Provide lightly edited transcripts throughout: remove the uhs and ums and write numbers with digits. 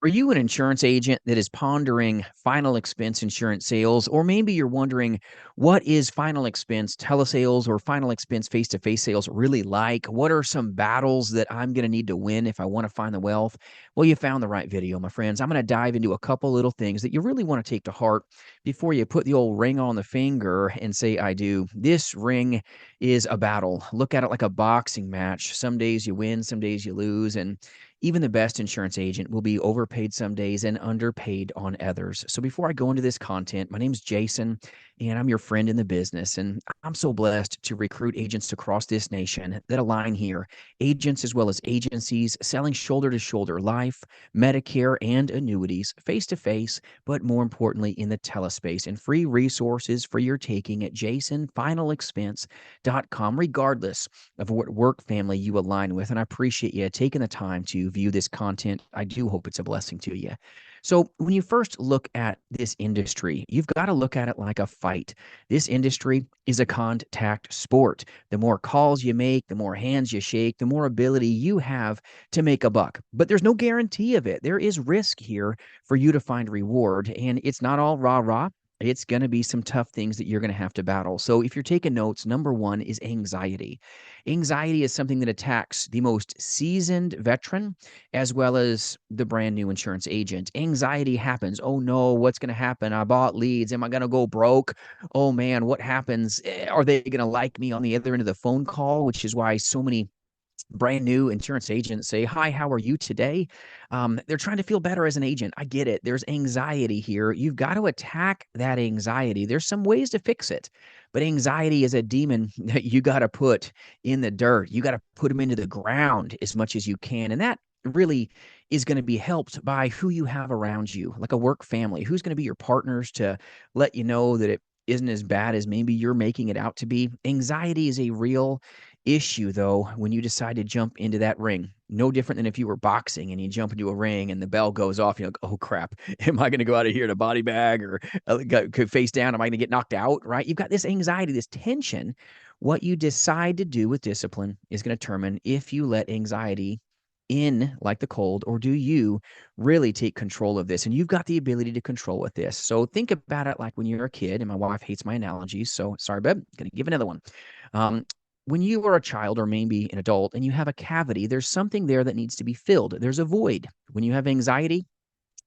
Are you an insurance agent that is pondering final expense insurance sales? Or maybe you're wondering, what is final expense telesales or final expense face to face sales really like? What are some battles that I'm going to need to win if I want to find the wealth? Well, you found the right video, my friends. I'm going to dive into a couple little things that you really want to take to heart before you put the old ring on the finger and say, I do. This ring is a battle. Look at it like a boxing match. Some days you win, some days you lose. And even the best insurance agent will be overpaid some days and underpaid on others. So before I go into this content, my name's Jason, and I'm your friend in the business. And I'm so blessed to recruit agents across this nation that align here. Agents as well as agencies selling shoulder to shoulder life, Medicare, and annuities face to face, but more importantly in the telespace, and free resources for your taking at jasonfinalexpense.com, regardless of what work family you align with. And I appreciate you taking the time to view this content. I do hope it's a blessing to you. So, when you first look at this industry, you've got to look at it like a fight. This industry is a contact sport. The more calls you make, the more hands you shake, the more ability you have to make a buck. But there's no guarantee of it. There is risk here for you to find reward, and it's not all rah rah. It's going to be some tough things that you're going to have to battle. So, if you're taking notes, number one is anxiety. Anxiety is something that attacks the most seasoned veteran as well as the brand new insurance agent. Anxiety happens. Oh no, what's going to happen? I bought leads. Am I going to go broke? Oh man, what happens? Are they going to like me on the other end of the phone call? Which is why so many brand new insurance agents say, Hi, how are you today? They're trying to feel better as an agent. I get it. There's anxiety here. You've got to attack that anxiety. There's some ways to fix it, but anxiety is a demon that you got to put in the dirt. You got to put them into the ground as much as you can. And that really is going to be helped by who you have around you, like a work family. Who's going to be your partners to let you know that it isn't as bad as maybe you're making it out to be? Anxiety is a real issue, though, when you decide to jump into that ring. No different than if you were boxing and you jump into a ring and the bell goes off. You're like, oh crap, am I going to go out of here in a body bag or face down? Am I going to get knocked out? Right? You've got this anxiety, this tension. What you decide to do with discipline is going to determine if you let anxiety in like the cold, or do you really take control of this? And you've got the ability to control with this. So think about it like when you're a kid, and my wife hates my analogies. So sorry, babe, gonna give another one. Um, when you are a child or maybe an adult and you have a cavity, there's something there that needs to be filled. There's a void. When you have anxiety,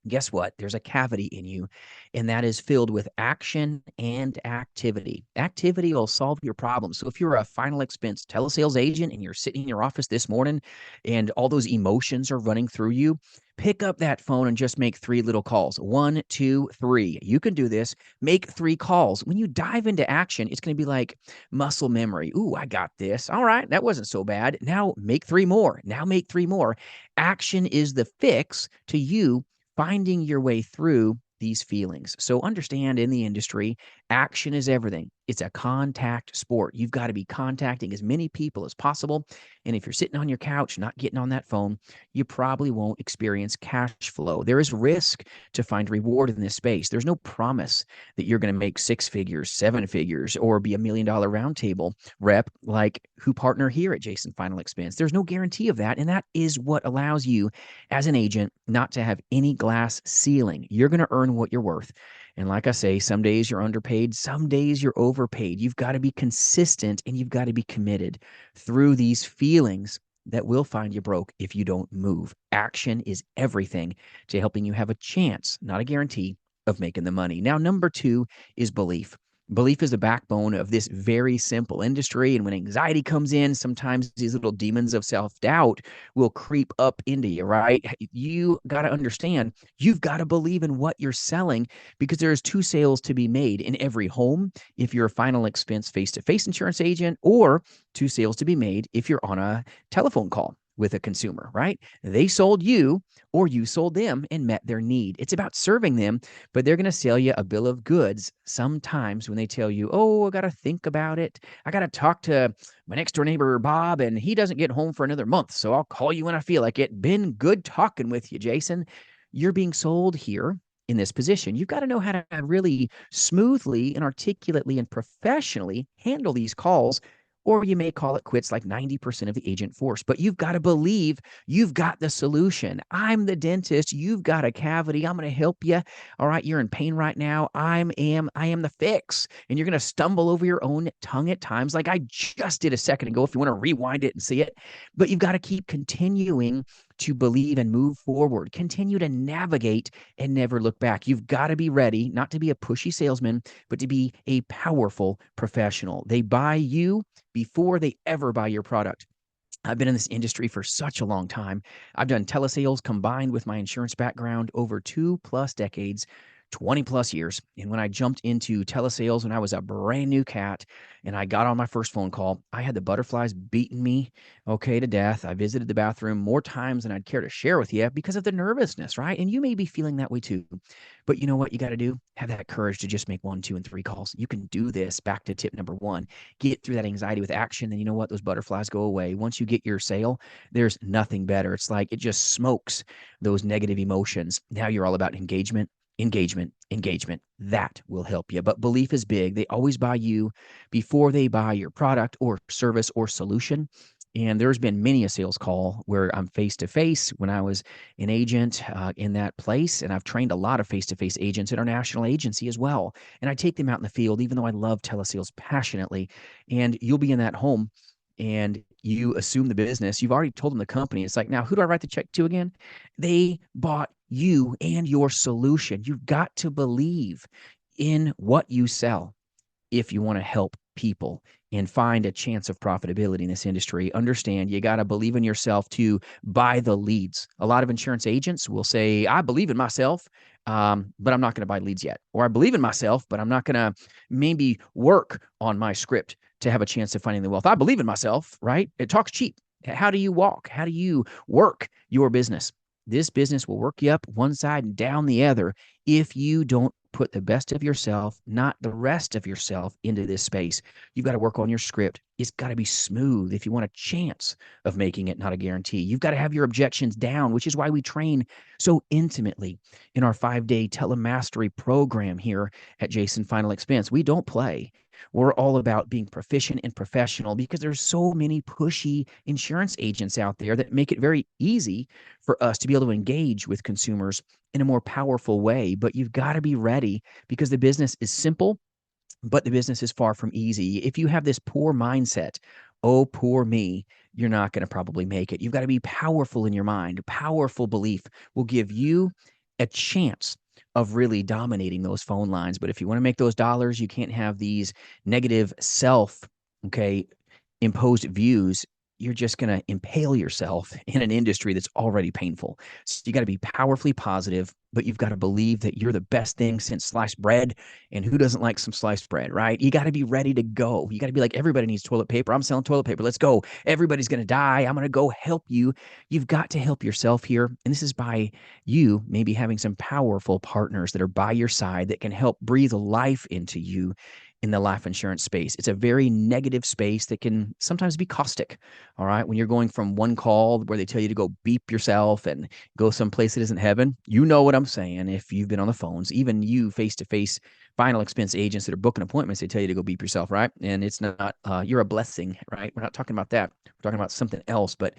guess what? There's a cavity in you, and that is filled with action and activity. Activity will solve your problem. So if you're a final expense telesales agent and you're sitting in your office this morning and all those emotions are running through you, pick up that phone and just make three little calls. One, two, three. You can do this. Make three calls. When you dive into action, it's going to be like muscle memory. Ooh, I got this. All right, that wasn't so bad. Now make three more. Now make three more. Action is the fix to you finding your way through these feelings. So understand, in the industry, action is everything. It's a contact sport. You've got to be contacting as many people as possible. And if you're sitting on your couch, not getting on that phone, you probably won't experience cash flow. There is risk to find reward in this space. There's no promise that you're going to make six figures, seven figures, or be $1 million roundtable rep like who partner here at Jason Final Expense. There's no guarantee of that. And that is what allows you as an agent not to have any glass ceiling. You're going to earn what you're worth. And like I say, some days you're underpaid, some days you're overpaid. You've got to be consistent and you've got to be committed through these feelings that will find you broke if you don't move. Action is everything to helping you have a chance, not a guarantee, of making the money. Now, number two is belief. Belief is the backbone of this very simple industry. And when anxiety comes in, sometimes these little demons of self doubt will creep up into you, right? You got to understand, you've got to believe in what you're selling, because there's two sales to be made in every home if you're a final expense face to face insurance agent, or two sales to be made if you're on a telephone call with a consumer, right? They sold you or you sold them and met their need. It's about serving them, but they're going to sell you a bill of goods sometimes when they tell you, oh, I got to think about it. I got to talk to my next door neighbor, Bob, and he doesn't get home for another month. So I'll call you when I feel like it. Been good talking with you, Jason. You're being sold here in this position. You've got to know how to really smoothly and articulately and professionally handle these calls or you may call it quits like 90% of the agent force. But you've got to believe you've got the solution. I'm the dentist. You've got a cavity. I'm going to help you. All right, you're in pain right now. I am the fix. And you're going to stumble over your own tongue at times, like I just did a second ago, if you want to rewind it and see it. But you've got to keep continuing to believe and move forward. Continue to navigate and never look back. You've got to be ready, not to be a pushy salesman, but to be a powerful professional. They buy you before they ever buy your product. I've been in this industry for such a long time. I've done telesales combined with my insurance background over 2+ decades, 20+ years. And when I jumped into telesales when I was a brand new cat and I got on my first phone call, I had the butterflies beating me, okay, to death. I visited the bathroom more times than I'd care to share with you because of the nervousness, right? And you may be feeling that way too. But you know what you got to do? Have that courage to just make 1, 2, and 3 calls. You can do this. Back to tip number 1. Get through that anxiety with action. And you know what? Those butterflies go away. Once you get your sale, there's nothing better. It's like it just smokes those negative emotions. Now you're all about engagement, engagement, engagement. That will help you. But belief is big. They always buy you before they buy your product or service or solution. And there's been many a sales call where I'm face to face when I was an agent in that place. And I've trained a lot of face to face agents at our national agency as well. And I take them out in the field, even though I love telesales passionately. And you'll be in that home and you assume the business. You've already told them the company. It's like, now who do I write the check to again? They bought you and your solution. You've got to believe in what you sell if you want to help people and find a chance of profitability in this industry. Understand you got to believe in yourself to buy the leads. A lot of insurance agents will say, I believe in myself, but I'm not going to buy leads yet. Or I believe in myself, but I'm not going to maybe work on my script to have a chance of finding the wealth. I believe in myself, right? It talks cheap. How do you walk? How do you work your business? This business will work you up one side and down the other if you don't put the best of yourself, not the rest of yourself, into this space. You've got to work on your script. It's got to be smooth if you want a chance of making it, not a guarantee. You've got to have your objections down, which is why we train so intimately in our 5-day telemastery program here at Jason Final Expense. We don't play. We're all about being proficient and professional because there's so many pushy insurance agents out there that make it very easy for us to be able to engage with consumers in a more powerful way. But you've got to be ready because the business is simple, but the business is far from easy. If you have this poor mindset, oh, poor me, you're not going to probably make it. You've got to be powerful in your mind. Powerful belief will give you a chance of really dominating those phone lines. But if you want to make those dollars, you can't have these negative okay, imposed views. You're just going to impale yourself in an industry that's already painful. So you got to be powerfully positive, but you've got to believe that you're the best thing since sliced bread. And who doesn't like some sliced bread, right? You got to be ready to go. You got to be like, everybody needs toilet paper. I'm selling toilet paper. Let's go. Everybody's going to die. I'm going to go help you. You've got to help yourself here. And this is by you maybe having some powerful partners that are by your side that can help breathe life into you in the life insurance space. It's a very negative space that can sometimes be caustic. All right. When you're going from one call where they tell you to go beep yourself and go someplace that isn't heaven, you know what I'm saying. If you've been on the phones, even you face-to-face final expense agents that are booking appointments, they tell you to go beep yourself, right? And it's not, you're a blessing, right? We're not talking about that. We're talking about something else, but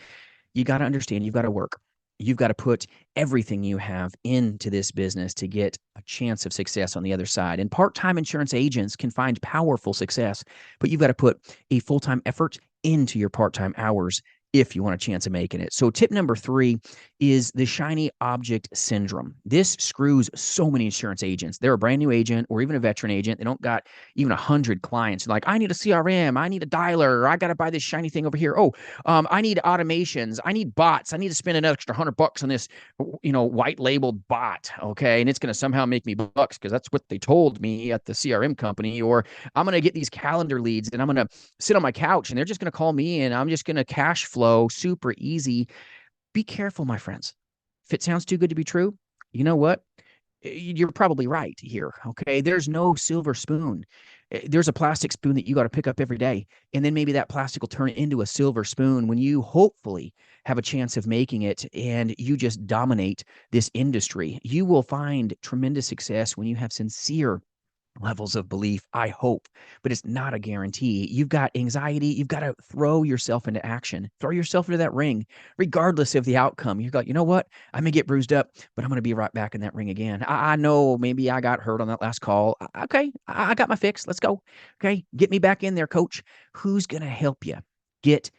you got to understand, you've got to work. You've got to put everything you have into this business to get a chance of success on the other side. And part-time insurance agents can find powerful success, but you've got to put a full-time effort into your part-time hours if you want a chance of making it. So tip number 3 is the shiny object syndrome. This screws so many insurance agents. They're a brand new agent or even a veteran agent. They don't got even 100 clients. They're like, I need a CRM. I need a dialer. I got to buy this shiny thing over here. Oh, I need automations. I need bots. I need to spend an extra $100 on this, white labeled bot. Okay. And it's going to somehow make me bucks because that's what they told me at the CRM company. Or I'm going to get these calendar leads and I'm going to sit on my couch and they're just going to call me and I'm just going to cash flow super easy. Be careful, my friends. If it sounds too good to be true, you know what? You're probably right here. Okay. There's no silver spoon. There's a plastic spoon that you got to pick up every day. And then maybe that plastic will turn into a silver spoon when you hopefully have a chance of making it and you just dominate this industry. You will find tremendous success when you have sincere levels of belief, I hope, but it's not a guarantee. You've got anxiety. You've got to throw yourself into action, throw yourself into that ring, regardless of the outcome. You've got, you know what? I may get bruised up, but I'm going to be right back in that ring again. I know maybe I got hurt on that last call. Okay. I got my fix. Let's go. Okay. Get me back in there, coach. Who's going to help you get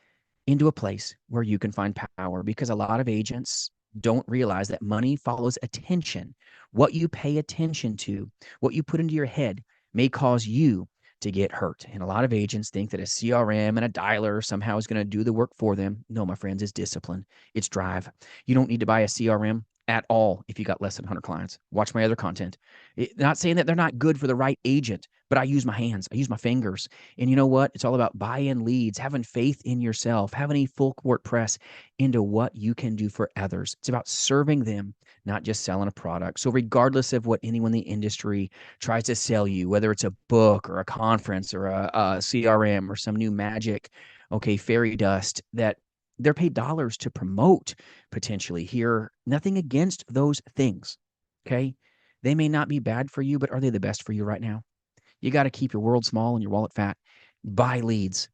into a place where you can find power? Because a lot of agents don't realize that money follows attention. What you pay attention to, what you put into your head may cause you to get hurt. And a lot of agents think that a CRM and a dialer somehow is going to do the work for them. No, my friends, it's discipline, it's drive. You don't need to buy a CRM at all if you got less than 100 clients. Watch my other content. Not saying that they're not good for the right agent, but I use my hands, I use my fingers. And you know what? It's all about buy-in leads, having faith in yourself, having a full court press into what you can do for others. It's about serving them, not just selling a product. So regardless of what anyone in the industry tries to sell you, whether it's a book or a conference or a CRM or some new magic, okay, fairy dust that they're paid dollars to promote potentially here. Nothing against those things. Okay. They may not be bad for you, but are they the best for you right now? You got to keep your world small and your wallet fat. Buy leads,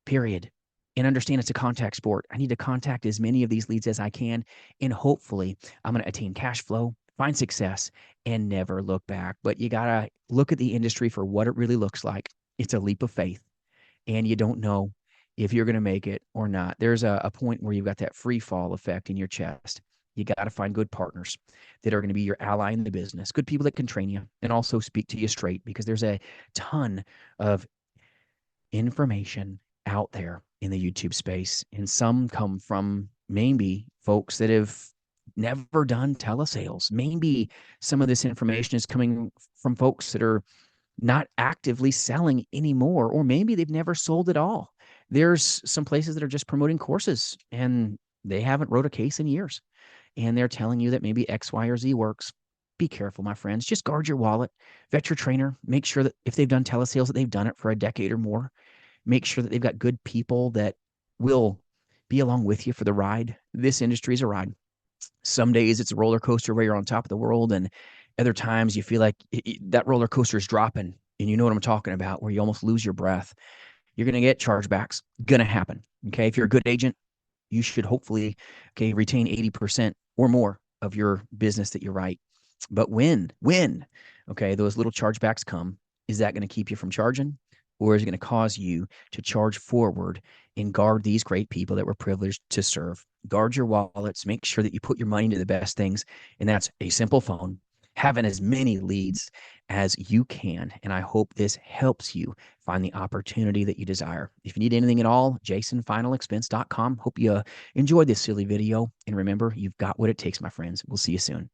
period. And understand it's a contact sport. I need to contact as many of these leads as I can. And hopefully, I'm going to attain cash flow, find success, and never look back. But you got to look at the industry for what it really looks like. It's a leap of faith, and you don't know if you're going to make it or not. There's a point where you've got that free fall effect in your chest. You got to find good partners that are going to be your ally in the business, good people that can train you and also speak to you straight, because there's a ton of information out there in the YouTube space. And some come from maybe folks that have never done telesales. Maybe some of this information is coming from folks that are not actively selling anymore, or maybe they've never sold at all. There's some places that are just promoting courses and they haven't wrote a case in years. And they're telling you that maybe X, Y, or Z works. Be careful, my friends. Just guard your wallet, vet your trainer, make sure that if they've done telesales, that they've done it for a decade or more. Make sure that they've got good people that will be along with you for the ride. This industry is a ride. Some days it's a roller coaster where you're on top of the world, and other times you feel like that roller coaster is dropping, and you know what I'm talking about, where you almost lose your breath. You're going to get chargebacks. Going to happen. Okay. If you're a good agent, you should hopefully, okay, retain 80% or more of your business that you write. But when, okay, those little chargebacks come, is that going to keep you from charging? Or is it going to cause you to charge forward and guard these great people that we're privileged to serve? Guard your wallets. Make sure that you put your money into the best things. And that's a simple phone, having as many leads as you can. And I hope this helps you find the opportunity that you desire. If you need anything at all, jasonfinalexpense.com. Hope you enjoyed this silly video. And remember, you've got what it takes, my friends. We'll see you soon.